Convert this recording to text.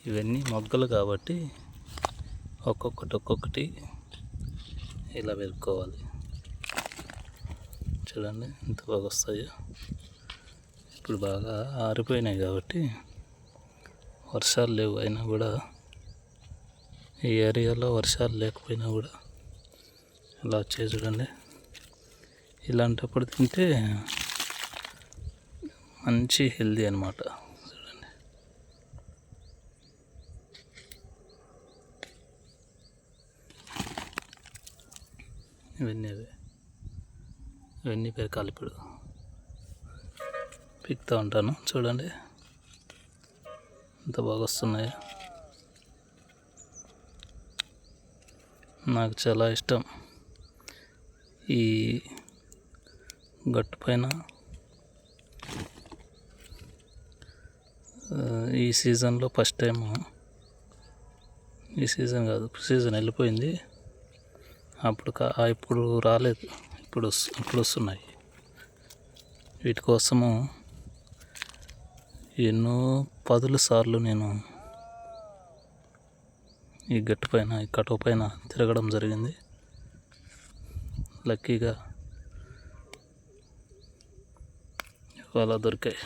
ఇవన్నీ మొగ్గలు కాబట్టి ఒక్కొక్కటి ఇలా పెరుక్కోవాలి. చూడండి ఎంత బాగా వస్తాయో. ఇప్పుడు బాగా ఆరిపోయినాయి కాబట్టి వర్షాలు లేవు, అయినా కూడా ఈ ఏరియాలో వర్షాలు లేకపోయినా కూడా ఇలా వచ్చాయి చూడండి. ఇలాంటప్పుడు తింటే మంచి హెల్దీ అన్నమాట. చూడండి ఇవన్నీ పెరకాలి. ఇప్పుడు పిక్తా ఉంటాను చూడండి ఎంత బాగా వస్తున్నాయో. నాకు చాలా ఇష్టం ఈ గట్టు పైన ఈ సీజన్లో ఫస్ట్ టైం, ఈ సీజన్ కాదు, సీజన్ వెళ్ళిపోయింది. ఇప్పుడు రాలేదు, ఇప్పుడు వస్తున్నాయి. వీటి కోసము ఎన్నో 10 సార్లు నేను ఈ గట్టు పైన, ఈ కటువ పైన తిరగడం జరిగింది. లక్కీగా ఇవాళ దొరికాయి.